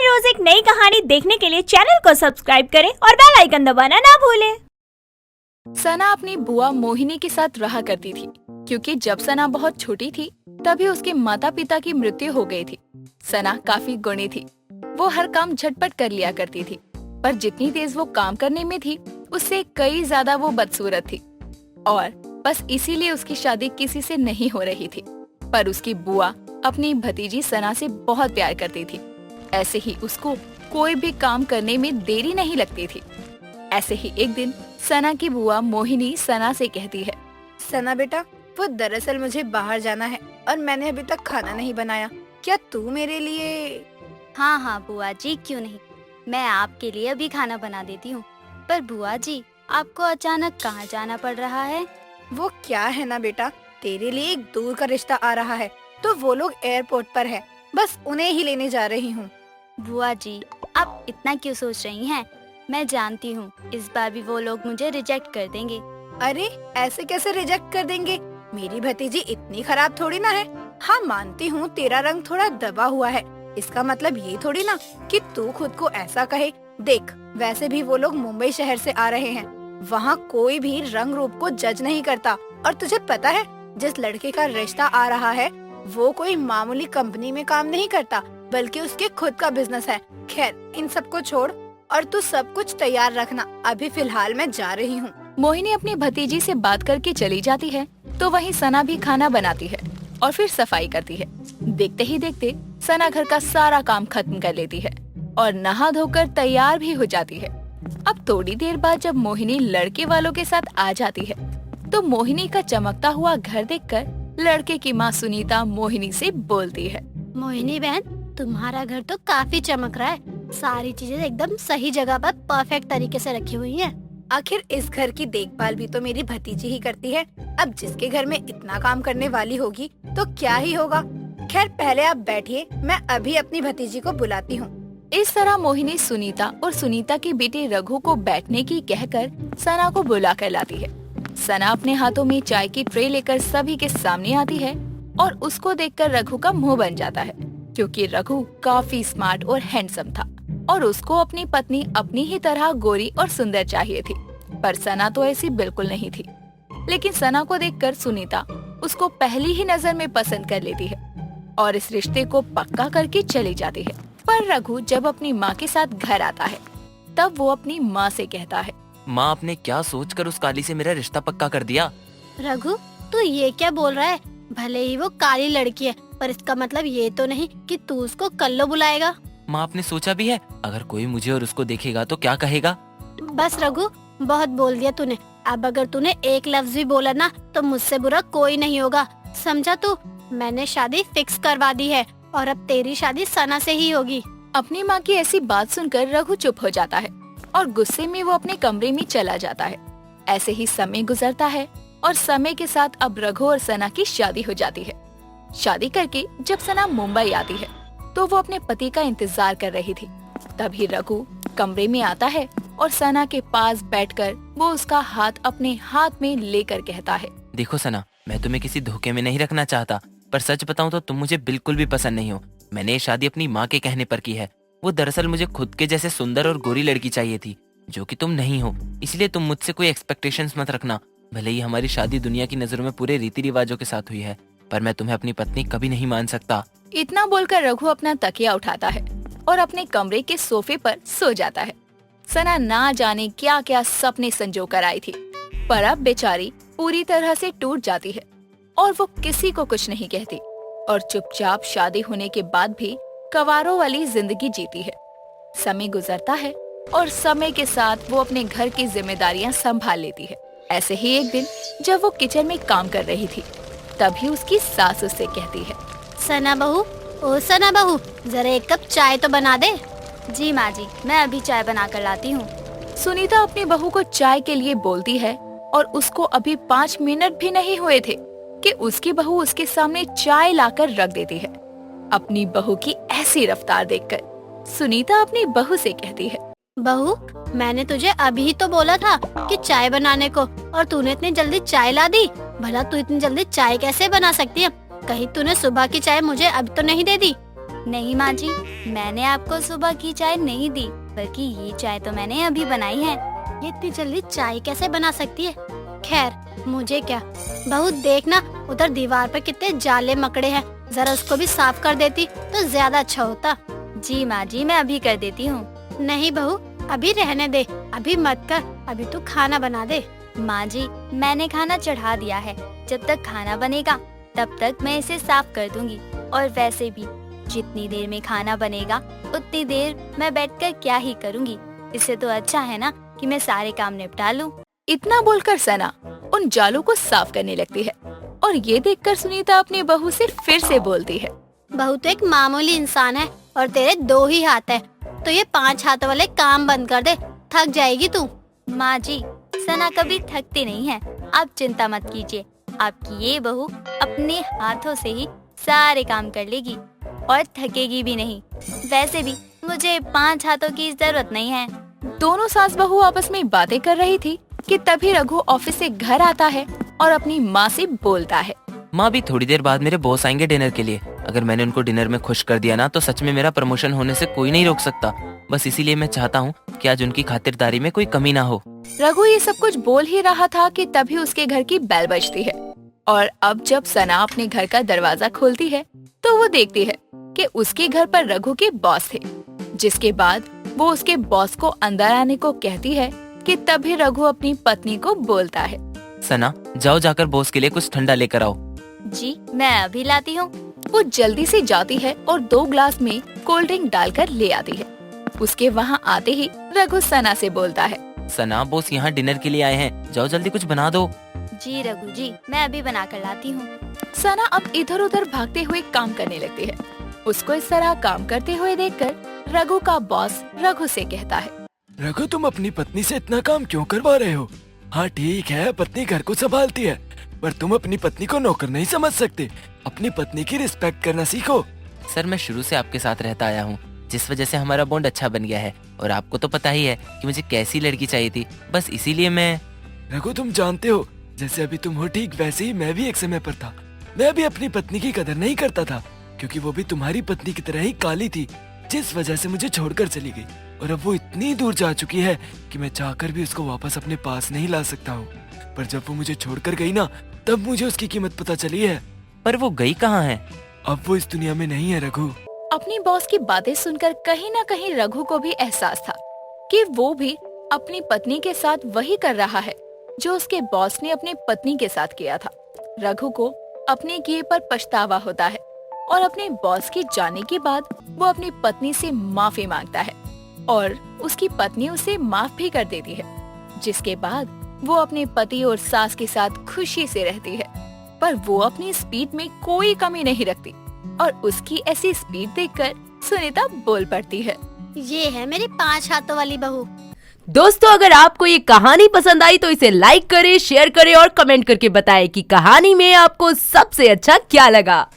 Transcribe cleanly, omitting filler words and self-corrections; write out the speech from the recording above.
हर रोज एक नई कहानी देखने के लिए चैनल को सब्सक्राइब करें और बेल आइकन दबाना ना भूलें। सना अपनी बुआ मोहिनी के साथ रहा करती थी, क्योंकि जब सना बहुत छोटी थी तभी उसके माता पिता की मृत्यु हो गई थी। सना काफी गुणी थी, वो हर काम झटपट कर लिया करती थी, पर जितनी तेज वो काम करने में थी उससे कई ज्यादा वो बदसूरत थी और बस इसीलिए उसकी शादी किसी से नहीं हो रही थी। पर उसकी बुआ अपनी भतीजी सना से बहुत प्यार करती थी। ऐसे ही उसको कोई भी काम करने में देरी नहीं लगती थी। ऐसे ही एक दिन सना की बुआ मोहिनी सना से कहती है, सना बेटा, वो दरअसल मुझे बाहर जाना है और मैंने अभी तक खाना नहीं बनाया। क्या तू मेरे लिए? हाँ हाँ बुआ जी, क्यों नहीं, मैं आपके लिए अभी खाना बना देती हूँ। पर बुआ जी, आपको अचानक कहाँ जाना पड़ रहा है? वो क्या है ना बेटा, तेरे लिए एक दूर का रिश्ता आ रहा है, तो वो लोग एयरपोर्ट पर है, बस उन्हें ही लेने जा रही हूँ। बुआ जी, आप इतना क्यों सोच रही हैं? मैं जानती हूँ इस बार भी वो लोग मुझे रिजेक्ट कर देंगे। अरे ऐसे कैसे रिजेक्ट कर देंगे? मेरी भतीजी इतनी खराब थोड़ी ना है। हाँ मानती हूँ तेरा रंग थोड़ा दबा हुआ है, इसका मतलब ये थोड़ी ना कि तू खुद को ऐसा कहे। देख, वैसे भी वो लोग मुंबई शहर से आ रहे हैं, वहाँ कोई भी रंग रूप को जज नहीं करता। और तुझे पता है, जिस लड़के का रिश्ता आ रहा है वो कोई मामूली कंपनी में काम नहीं करता, बल्कि उसके खुद का बिजनेस है। खैर, इन सबको छोड़ और तू सब कुछ तैयार रखना, अभी फिलहाल मैं जा रही हूँ। मोहिनी अपनी भतीजी से बात करके चली जाती है तो वहीं सना भी खाना बनाती है और फिर सफाई करती है। देखते ही देखते सना घर का सारा काम खत्म कर लेती है और नहा धोकर तैयार भी हो जाती है। अब थोड़ी देर बाद जब मोहिनी लड़के वालों के साथ आ जाती है तो मोहिनी का चमकता हुआ घर देखकर लड़के की माँ सुनीता मोहिनी से बोलती है, मोहिनी बहन, तुम्हारा घर तो काफी चमक रहा है, सारी चीजें एकदम सही जगह पर परफेक्ट तरीके से रखी हुई हैं। आखिर इस घर की देखभाल भी तो मेरी भतीजी ही करती है। अब जिसके घर में इतना काम करने वाली होगी तो क्या ही होगा। खैर, पहले आप बैठिए, मैं अभी अपनी भतीजी को बुलाती हूँ। इस तरह मोहिनी सुनीता और सुनीता के बेटे रघु को बैठने की कहकर सना को बुला कर लाती है। सना अपने हाथों में चाय की ट्रे लेकर सभी के सामने आती है और उसको देखकर रघु का मुंह बन जाता है, क्योंकि रघु काफी स्मार्ट और हैंडसम था और उसको अपनी पत्नी अपनी ही तरह गोरी और सुंदर चाहिए थी। पर सना तो ऐसी बिल्कुल नहीं थी। लेकिन सना को देखकर सुनीता उसको पहली ही नजर में पसंद कर लेती है और इस रिश्ते को पक्का करके चली जाती है। पर रघु जब अपनी माँ के साथ घर आता है तब वो अपनी माँ से कहता है, माँ, आपने क्या सोचकर उस काली से मेरा रिश्ता पक्का कर दिया? रघु, तू ये क्या बोल रहा है? भले ही वो काली लड़की है, पर इसका मतलब ये तो नहीं कि तू उसको कल्लो बुलाएगा। माँ, आपने सोचा भी है अगर कोई मुझे और उसको देखेगा तो क्या कहेगा? बस रघु, बहुत बोल दिया तूने। अब अगर तूने एक लफ्ज भी बोला ना तो मुझसे बुरा कोई नहीं होगा, समझा तू? मैंने शादी फिक्स करवा दी है और अब तेरी शादी सना से ही होगी। अपनी माँ की ऐसी बात सुनकर रघु चुप हो जाता है और गुस्से में वो अपने कमरे में चला जाता है। ऐसे ही समय गुजरता है और समय के साथ अब रघु और सना की शादी हो जाती है। शादी करके जब सना मुंबई आती है तो वो अपने पति का इंतजार कर रही थी। तभी रघु कमरे में आता है और सना के पास बैठकर वो उसका हाथ अपने हाथ में लेकर कहता है, देखो सना, मैं तुम्हें किसी धोखे में नहीं रखना चाहता, पर सच बताऊं तो तुम मुझे बिल्कुल भी पसंद नहीं हो। मैंने ये शादी अपनी माँ के कहने पर की है। वो दरअसल मुझे खुद के जैसे सुंदर और गोरी लड़की चाहिए थी, जो कि तुम नहीं हो। इसलिए तुम मुझसे कोई एक्सपेक्टेशंस मत रखना। भले ही हमारी शादी दुनिया की नजरों में पूरे रीति रिवाजों के साथ हुई है, पर मैं तुम्हें अपनी पत्नी कभी नहीं मान सकता। इतना बोलकर रघु अपना तकिया उठाता है और अपने कमरे के सोफे पर सो जाता है। सना ना जाने क्या क्या सपने संजो कर आई थी, पर अब बेचारी पूरी तरह से टूट जाती है और वो किसी को कुछ नहीं कहती और चुपचाप शादी होने के बाद भी कवारों वाली जिंदगी जीती है। समय गुजरता है और समय के साथ वो अपने घर की जिम्मेदारियां संभाल लेती है। ऐसे ही एक दिन जब वो किचन में काम कर रही थी तभी उसकी सास उससे कहती है, सना बहू, ओ सना बहू, जरा एक कप चाय तो बना दे। जी माँ जी, मैं अभी चाय बना कर लाती हूँ। सुनीता अपनी बहू को चाय के लिए बोलती है और उसको अभी 5 मिनट भी नहीं हुए थे कि उसकी बहू उसके सामने चाय लाकर रख देती है। अपनी बहू की ऐसी रफ्तार देखकर सुनीता अपनी बहू से कहती है, बहू, मैंने तुझे अभी तो बोला था कि चाय बनाने को, और तूने इतनी जल्दी चाय ला दी। भला तू इतनी जल्दी चाय कैसे बना सकती है? कहीं तूने सुबह की चाय मुझे अब तो नहीं दे दी? नहीं माँ जी, मैंने आपको सुबह की चाय नहीं दी, बल्कि ये चाय तो मैंने अभी बनाई है। ये इतनी जल्दी चाय कैसे बना सकती है? खैर मुझे क्या, बहू देखना उधर दीवार पर कितने जाले मकड़े हैं, जरा उसको भी साफ कर देती तो ज्यादा अच्छा होता। जी माँ जी, मैं अभी कर देती हूँ। नहीं बहू, अभी रहने दे, अभी मत कर, अभी तू खाना बना दे। माँ जी, मैंने खाना चढ़ा दिया है, जब तक खाना बनेगा तब तक मैं इसे साफ कर दूंगी। और वैसे भी जितनी देर में खाना बनेगा उतनी देर मैं बैठकर क्या ही करूंगी, इससे तो अच्छा है ना कि मैं सारे काम निपटा लूं। इतना बोलकर सना उन जालों को साफ करने लगती है और ये देखकर सुनीता अपनी बहू से फिर से बोलती है। बहू तो एक मामूली इंसान है और तेरे 2 ही हाथ है, तो ये 5 हाथों वाले काम बंद कर दे, थक जाएगी तू। माँ जी, सना कभी थकती नहीं है, आप चिंता मत कीजिए। आपकी ये बहू अपने हाथों से ही सारे काम कर लेगी और थकेगी भी नहीं। वैसे भी मुझे 5 हाथों की जरूरत नहीं है। दोनों सास बहू आपस में बातें कर रही थी कि तभी रघु ऑफिस से घर आता है और अपनी माँ से बोलता है। माँ, भी थोड़ी देर बाद मेरे बॉस आएंगे डिनर के लिए। अगर मैंने उनको डिनर में खुश कर दिया ना तो सच में मेरा प्रमोशन होने से कोई नहीं रोक सकता। बस इसीलिए मैं चाहता हूँ कि आज उनकी खातिरदारी में कोई कमी ना हो। रघु ये सब कुछ बोल ही रहा था कि तभी उसके घर की बेल बजती है और अब जब सना अपने घर का दरवाजा खोलती है तो वो देखती है कि उसके घर पर रघु के बॉस थे। जिसके बाद वो उसके बॉस को अंदर आने को कहती है कि तभी रघु अपनी पत्नी को बोलता है। सना, जाओ जाकर बॉस के लिए कुछ ठंडा लेकर आओ। जी, मैं अभी लाती हूँ। वो जल्दी से जाती है और 2 ग्लास में कोल्ड ड्रिंक डालकर ले आती है। उसके वहाँ आते ही रघु सना से बोलता है। सना, बॉस यहाँ डिनर के लिए आए हैं, जाओ जल्दी कुछ बना दो। जी रघु जी, मैं अभी बना कर लाती हूँ। सना अब इधर उधर भागते हुए काम करने लगती है। उसको इस तरह काम करते हुए देखकर रघु का बॉस रघु से कहता है। रघु, तुम अपनी पत्नी से इतना काम क्यों करवा रहे हो? हाँ ठीक है, पत्नी घर को संभालती है, पर तुम अपनी पत्नी को नौकर नहीं समझ सकते। अपनी पत्नी की रिस्पेक्ट करना सीखो। सर, मैं शुरू से आपके साथ रहता आया हूँ, जिस वजह से हमारा बॉन्ड अच्छा बन गया है। और आपको तो पता ही है कि मुझे कैसी लड़की चाहिए थी, बस इसीलिए मैं। रघु, तुम जानते हो, जैसे अभी तुम हो ठीक वैसे ही मैं भी एक समय पर था। मैं भी अपनी पत्नी की कदर नहीं करता था, क्योंकि वो भी तुम्हारी पत्नी की तरह ही काली थी, जिस वजह से मुझे छोड़कर चली गई। और अब वो इतनी दूर जा चुकी है कि मैं चाहकर भी उसको वापस अपने पास नहीं ला सकता हूँ। पर जब वो मुझे छोड़कर गई ना, तब मुझे उसकी कीमत पता चली है। पर वो गई कहाँ है? अब वो इस दुनिया में नहीं है रघु। अपनी बॉस की बातें सुनकर कहीं न कहीं रघु को भी एहसास था कि वो भी अपनी पत्नी के साथ वही कर रहा है जो उसके बॉस ने अपनी पत्नी के साथ किया था। रघु को अपने किए पर पछतावा होता है और अपने बॉस के जाने के बाद वो अपनी पत्नी से माफी मांगता है और उसकी पत्नी उसे माफ भी कर देती है। जिसके बाद वो अपने पति और सास के साथ खुशी से रहती है। पर वो अपनी स्पीड में कोई कमी नहीं रखती और उसकी ऐसी स्पीड देखकर सुनीता बोल पड़ती है। ये है मेरी 5 हाथों वाली बहू। दोस्तों, अगर आपको ये कहानी पसंद आई तो इसे लाइक करें, शेयर करें और कमेंट करके बताएं कि कहानी में आपको सबसे अच्छा क्या लगा।